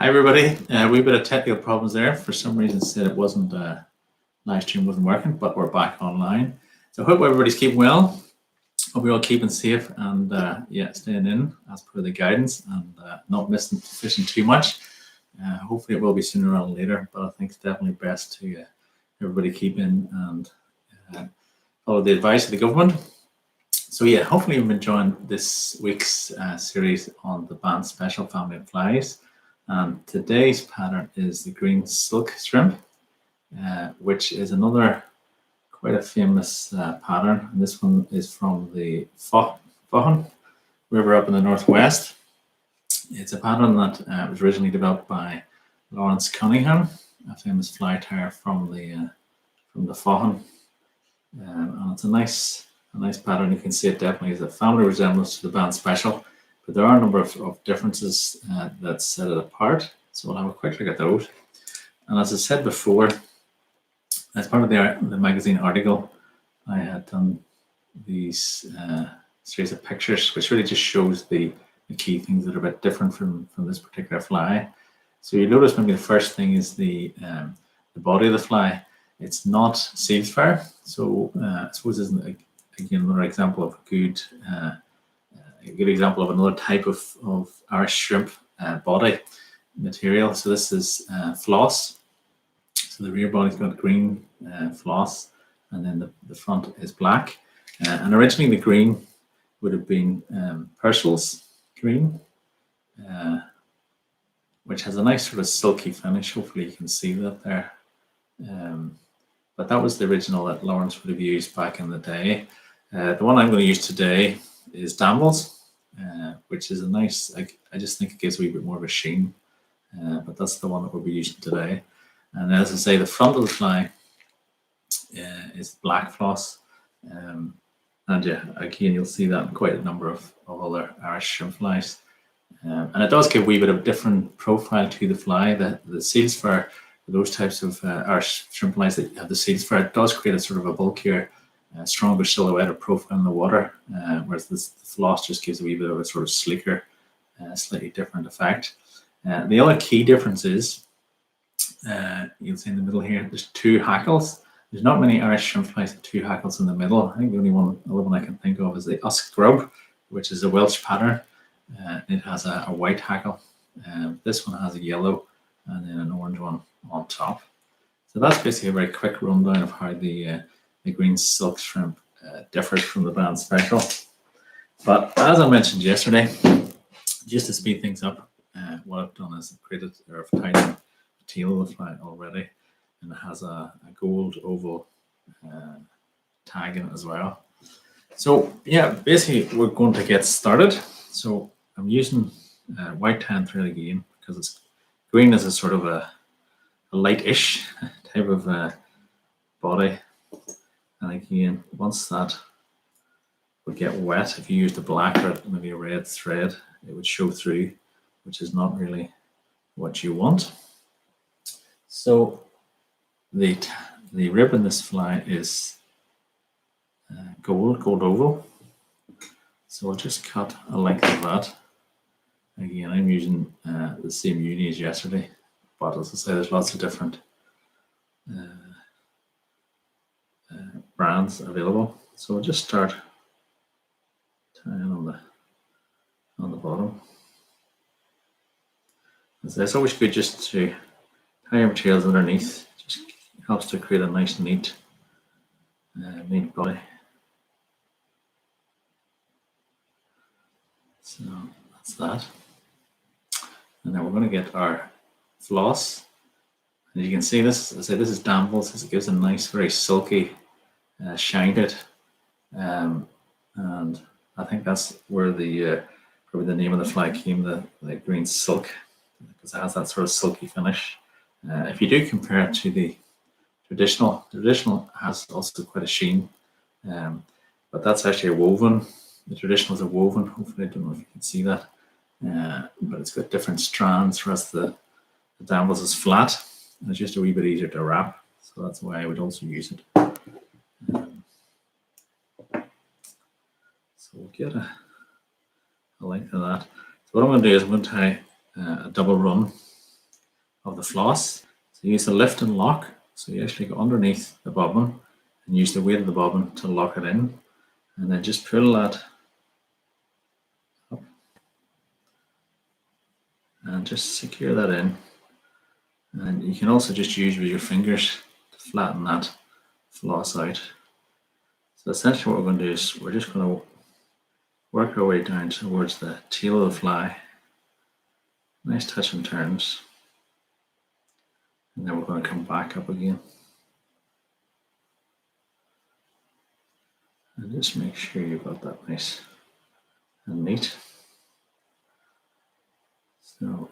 Hi everybody. We bit of technical problems there. For some reason, said it wasn't live stream wasn't working, but we're back online. So I hope everybody's keeping well. Hope you're all keeping safe and staying in as per the guidance and not missing fishing too much. Hopefully it will be sooner rather than later, but I think it's definitely best to everybody keep in and follow the advice of the government. So yeah, hopefully you've enjoyed this week's series on the Bann Special family of flies. And today's pattern is the green silk shrimp, which is another quite a famous pattern. And this one is from the Faughan River up in the northwest. It's a pattern that was originally developed by Lawrence Cunningham, a famous fly tyer from the Faughan, and it's a nice pattern. You can see it definitely is a family resemblance to the Bann Special. But there are a number of differences that set it apart. So we'll have a quick look at those. And as I said before, as part of the magazine article, I had done these series of pictures, which really just shows the key things that are a bit different from this particular fly. So you notice maybe the first thing is the body of the fly. It's not seal's fire. So I suppose this is again another example of a good example of another type of Irish shrimp body material. So this is floss. So the rear body's got green floss, and then the front is black. And originally the green would have been Purcell's green, which has a nice sort of silky finish. Hopefully you can see that there. But that was the original that Lawrence would have used back in the day. The one I'm going to use today is Danville's, which is a nice, I just think it gives a wee bit more of a sheen, but that's the one that we'll be using today. And as I say, the front of the fly is black floss, and yeah, again, you'll see that in quite a number of other Irish shrimp flies. And it does give a wee bit of different profile to the fly. The seal's fur, those types of Irish shrimp flies that have the seal's fur, it does create a sort of a bulkier, stronger silhouette or profile in the water, whereas the floss just gives a wee bit of a sort of sleeker, slightly different effect. The other key difference is, you'll see in the middle here, there's two hackles. There's not many Irish shrimp flies with two hackles in the middle. I think the only other one I can think of is the Usk grub, which is a Welsh pattern. It has a white hackle. This one has a yellow and then an orange one on top. So that's basically a very quick rundown of how the green silk shrimp differs from the Bann Special. But as I mentioned yesterday, just to speed things up, what I've done is I've tied the tail of the fly already, and it has a gold oval tag in it as well. So yeah, basically we're going to get started. So I'm using white tan thread again because it's green is a sort of a light-ish type of body. And again, once that would get wet, if you used a black or maybe a red thread, it would show through, which is not really what you want. So the rib in this fly is gold oval. So I'll just cut a length of that. Again, I'm using the same uni as yesterday, but as I say, there's lots of different brands available. So we'll just start tying on the bottom. So it's always good just to tie your materials underneath. Just helps to create a nice neat body. So that's that. And then we're going to get our floss. And you can see this, as I say, this is Danville's. It gives a nice, very silky shine to it. And I think that's where probably the name of the fly came, the green silk, because it has that sort of silky finish. If you do compare it to the traditional has also quite a sheen, but that's actually a woven. The traditional is a woven. Hopefully, I don't know if you can see that, but it's got different strands, whereas the Danville's is flat, and it's just a wee bit easier to wrap. So that's why I would also use it. So we'll get a length of that. So what I'm going to do is I'm going to tie a double run of the floss. So use the lift and lock. So you actually go underneath the bobbin and use the weight of the bobbin to lock it in, and then just pull that up and just secure that in. And you can also just use with your fingers to flatten that floss out. So essentially what we're going to do is we're just going to work our way down towards the tail of the fly. Nice touch and turns. And then we're going to come back up again. And just make sure you've got that nice and neat. So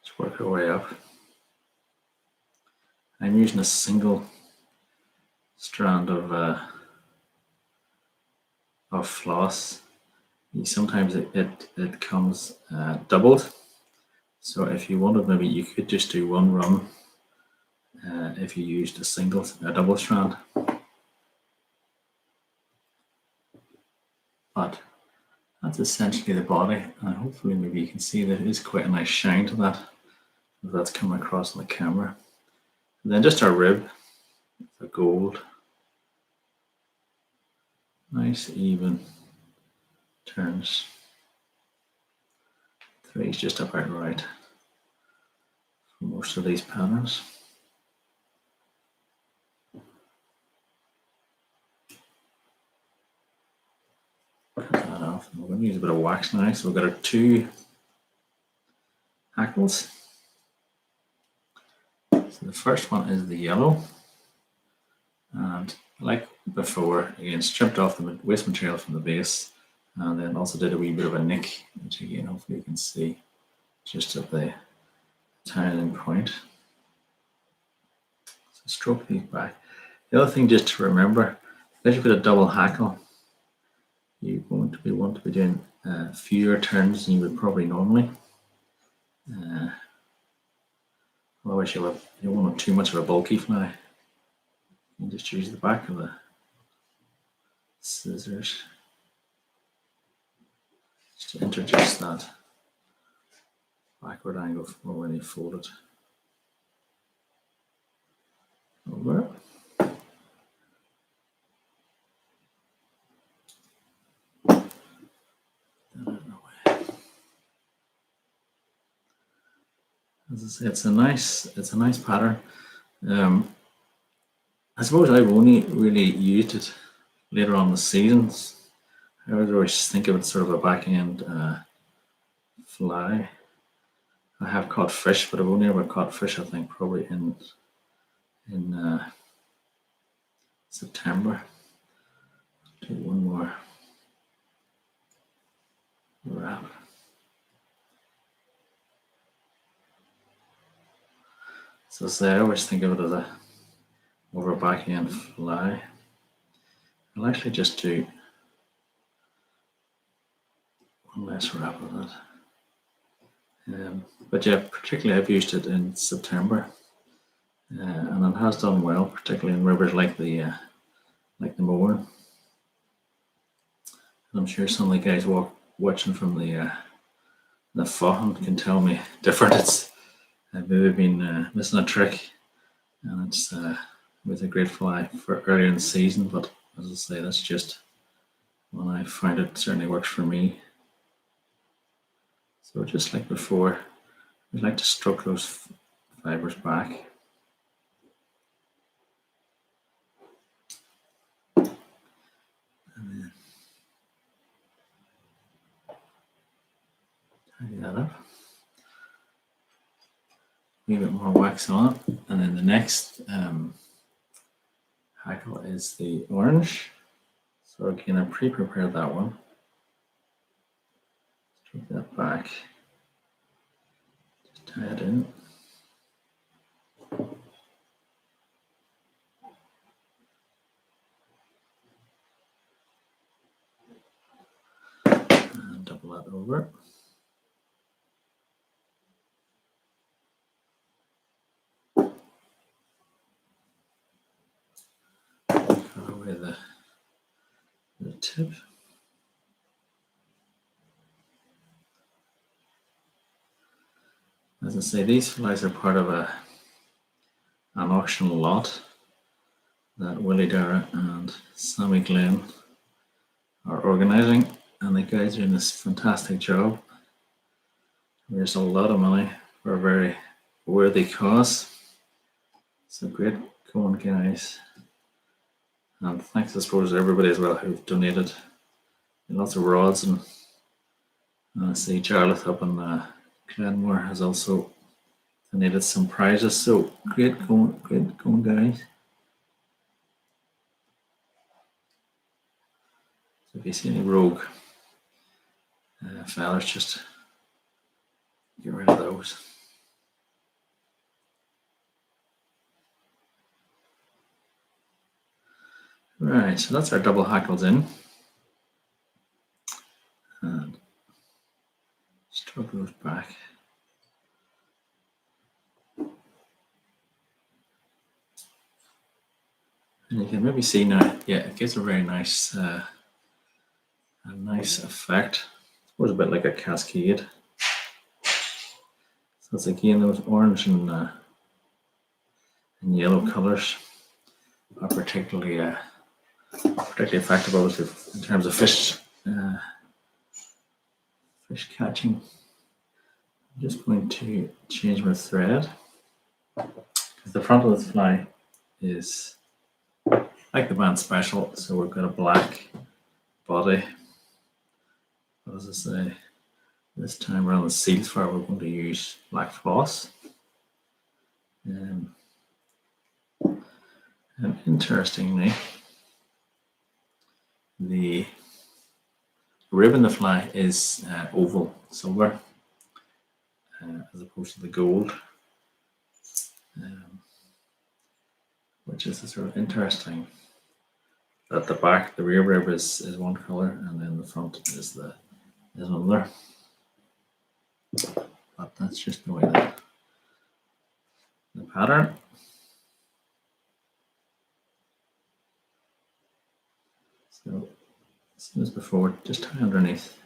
let's work our way up. I'm using a single strand of floss. Sometimes it comes doubled. So if you wanted, maybe you could just do one run if you used a double strand. But that's essentially the body, and hopefully maybe you can see that it is quite a nice shine to that, if that's coming across on the camera. And then just our rib, the gold, nice even turns. 3 is just about right for most of these patterns. Cut that off. We're going to use a bit of wax now. So we've got our 2 hackles. So the first one is the yellow, and like before, again, stripped off the waste material from the base, and then also did a wee bit of a nick, which again, hopefully you can see just at the tiling point. So stroke these back. The other thing just to remember, because you've got a double hackle, you're going to want to be doing fewer turns than you would probably normally. Otherwise you don't want too much of a bulky fly. You can just use the back of the scissors just to introduce that backward angle for when you fold it over. As I say, it's a nice pattern. I suppose I've only really used it later on in the seasons. I would always think of it sort of a back end fly. I have caught fish, but I've only ever caught fish, I think, probably in September. Do one more wrap. So I always think of it as a over back end fly. I'll actually just do one less wrap of that. But yeah, particularly I've used it in September, and it has done well, particularly in rivers like the Mourne. And I'm sure some of the guys watching from the Faughan can tell me different. It's maybe been missing a trick, and it's with a great fly for earlier in the season. But as I say, that's just when I find it certainly works for me. So just like before, we like to stroke those fibers back. And then tidy that up. A bit more wax on it. And then the next hackle is the orange. So again, I pre-prepared that one. Stroke that back. Just tie it in. And double that over. Cut away the tip. As I say, these flies are part of an auction lot that Willie Dara and Sammy Glenn are organising, and the guys are doing this fantastic job. There's a lot of money for a very worthy cause. So great going, guys. And thanks, I suppose, to everybody as well who've donated lots of rods. And I see Jarlath up in Glenmore has also donated some prizes. So great going, guys. So if you see any rogue fellas, just get rid of those. Right, so that's our double hackles in. And stroke those back. And you can maybe see now, yeah, it gives a very nice effect. It's a bit like a cascade. So it's again those orange and yellow colours are particularly effective, obviously, in terms of fish catching. I'm just going to change my thread because the front of the fly is like the Bann Special, so we've got a black body. But as I say, this time around the seal fur, we're going to use black floss. And interestingly, the rib in the fly is oval silver as opposed to the gold, which is sort of interesting. At the back, the rear rib is one color, and then the front is another. But that's just the way the pattern. So, same as before, just tie underneath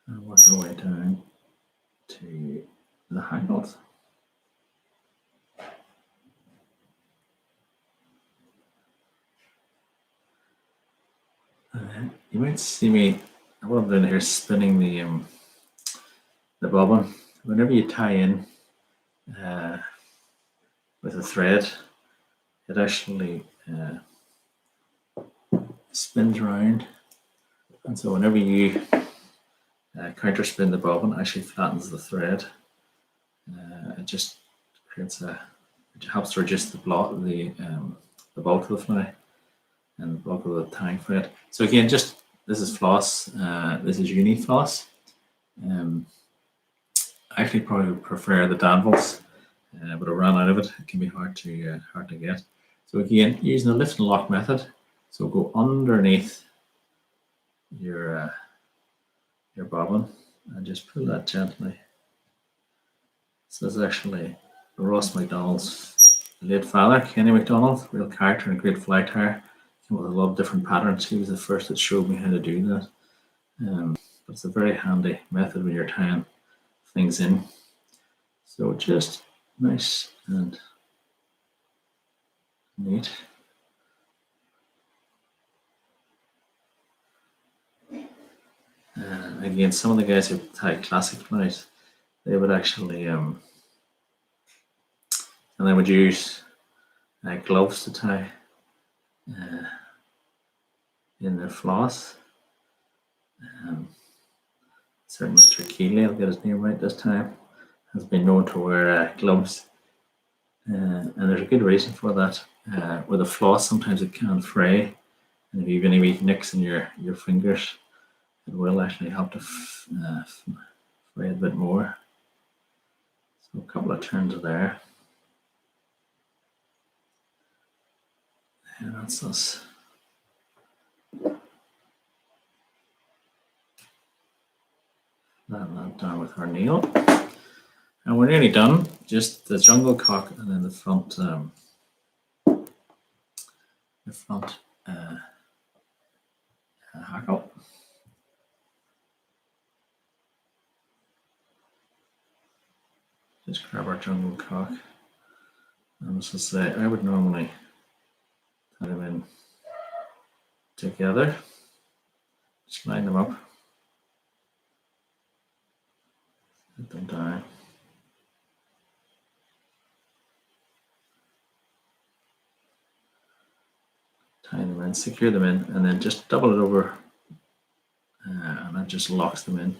and work our way down to the hackles. And then you might see me, what I'm doing here is spinning the bobbin. Whenever you tie in with a thread, it actually spins around, and so whenever you counter spin the bobbin, it actually flattens the thread. It just creates it helps to reduce the bulk of the fly and the bulk of the tying thread. So again, this is floss. This is uni floss. I actually probably would prefer the Danville's, but I ran out of it. It can be hard to get. So again, using the lift and lock method. So go underneath your bobbin and just pull that gently. So this is actually Ross McDonald's late father, Kenny McDonald, real character and a great fly tyer. Came with a lot of different patterns. He was the first that showed me how to do that. But it's a very handy method when you're tying things in. So just nice and neat. Again, some of the guys who tie classic flies, they would actually and they would use gloves to tie in their floss. Certain Mr. Keeley, I'll get his name right this time, has been known to wear gloves, and there's a good reason for that. With a floss, sometimes it can fray, and if you've any wee nicks in your fingers, it will actually help to fray a bit more. So a couple of turns there. And that's us. That down with our nail. And we're nearly done. Just the jungle cock and then the front hackle. Fish crabber jungle cock. And as I say, I would normally tie them in together, just line them up, put them down. Tie them in, secure them in, and then just double it over, and that just locks them in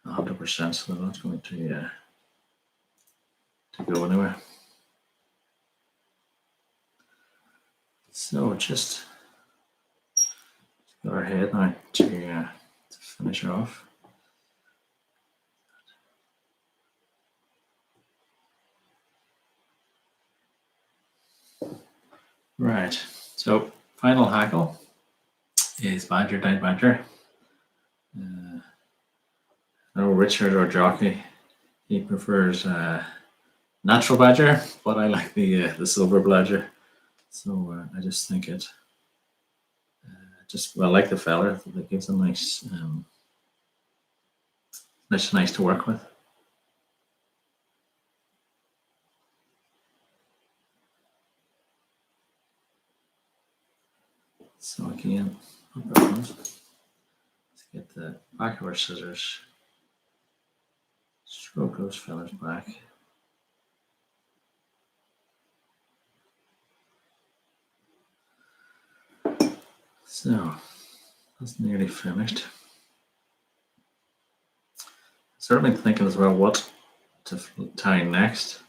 100%, so they're not going to go anywhere. So just go ahead now to finish off. Right, so final hackle is badger down badger. No, Richard or Jockey, he prefers natural badger, but I like the silver badger. So I just think it I like the feather. It gives a nice nice to work with. So again, let's get the back of our scissors, stroke those feathers back. So that's nearly finished. Certainly thinking as well what to tie next,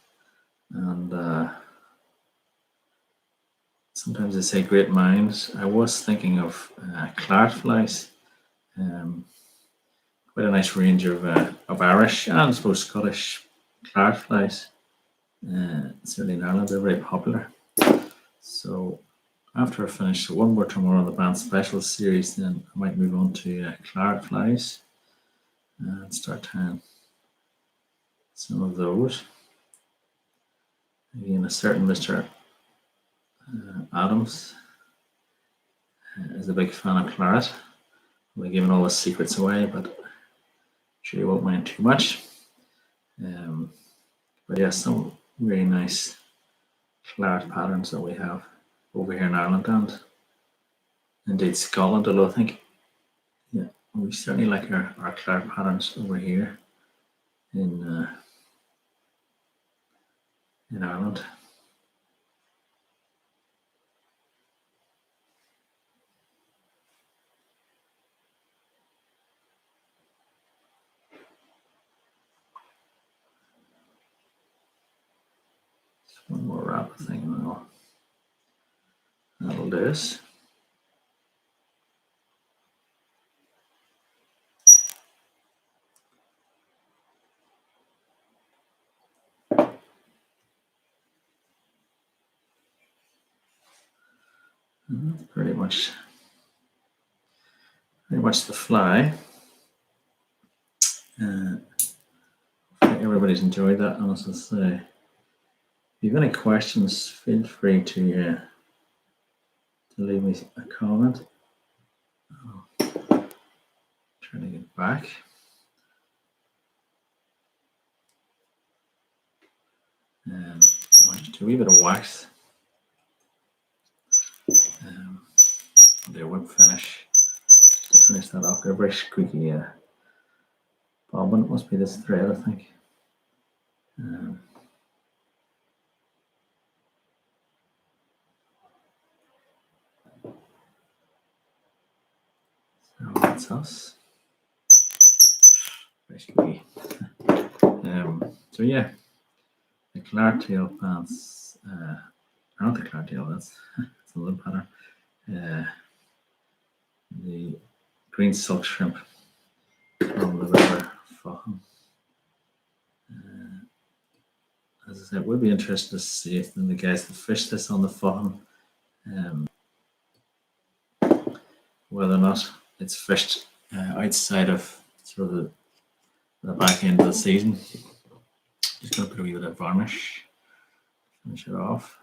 and sometimes they say great minds. I was thinking of claret flies, quite a nice range of Irish and I suppose Scottish claret flies. Certainly in Ireland, they're very popular. So after I finish one more tomorrow on the Bann Special series, then I might move on to claret flies and start tying some of those. Again, a certain Mr. Adams is a big fan of claret. We're giving all the secrets away, but I'm sure you won't mind too much. But yeah, some really nice claret patterns that we have over here in Ireland and indeed Scotland, although I think we certainly like our claret patterns over here in Ireland. Just one more wrap thing now. That'll do this. Pretty much the fly. Everybody's enjoyed that, and as I say, if you have any questions, feel free to leave me a comment. Trying to get back. Just a wee bit of wax. Do a whip finish to finish that off. Got a very squeaky bobbin. It must be this thread, I think. So that's us. Very squeaky. So yeah, the claret tail pants. Not the claret tail. That's a little pattern. The green silk shrimp from the River Faughan. As I said, we'll be interested to see if the guys that fish this on the Faughan, whether or not it's fished outside of sort of the back end of the season. Just going to put a wee bit of varnish, finish it off.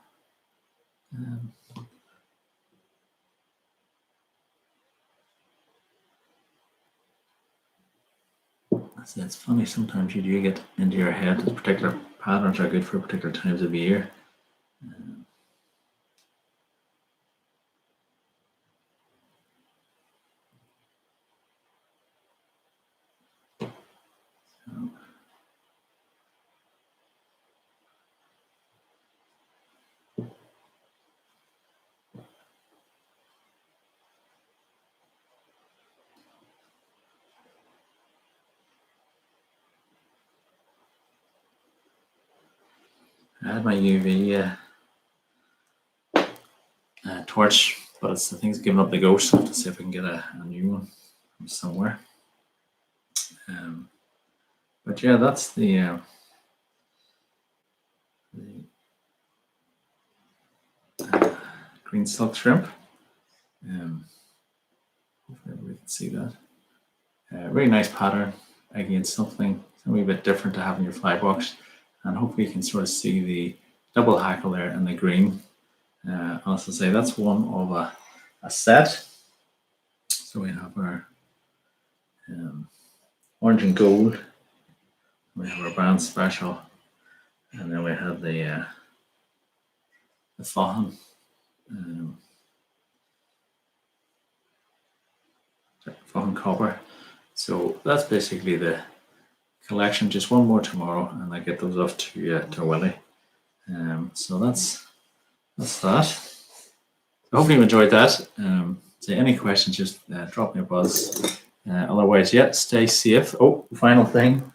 It's funny, sometimes you do get into your head this particular patterns are good for particular times of year. I had my UV torch, but the thing's giving up the ghost. I have to see if I can get a new one from somewhere. But yeah, that's the green silk shrimp. Hopefully everybody can see that. Really nice pattern. Again, something a wee bit different to have in your fly box, and hopefully you can sort of see the double hackle there in the green. As I say, that's one of a set. So we have our orange and gold. We have our Bann Special, and then we have the Faughan. Faughan copper. So that's basically the collection. Just one more tomorrow, and I get those off to Willie. So that's that. I hope you enjoyed that. So any questions, just drop me a buzz. Otherwise, yeah, stay safe. Oh, final thing.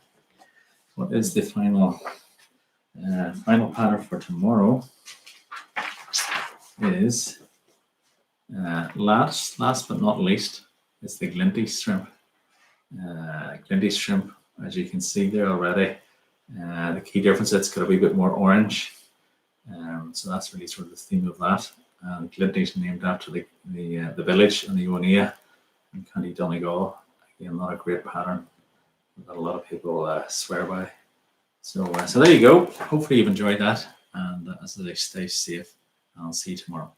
What is the final pattern for tomorrow? Is last but not least, is the Glenties Shrimp. Glenties Shrimp, as you can see there already. The key difference is it's got a wee bit more orange. So that's really sort of the theme of that. And Glenties named after the village in the Ionea in County Donegal. Again, not a great pattern that a lot of people swear by. So there you go. Hopefully you've enjoyed that. And as I say, stay safe. And I'll see you tomorrow.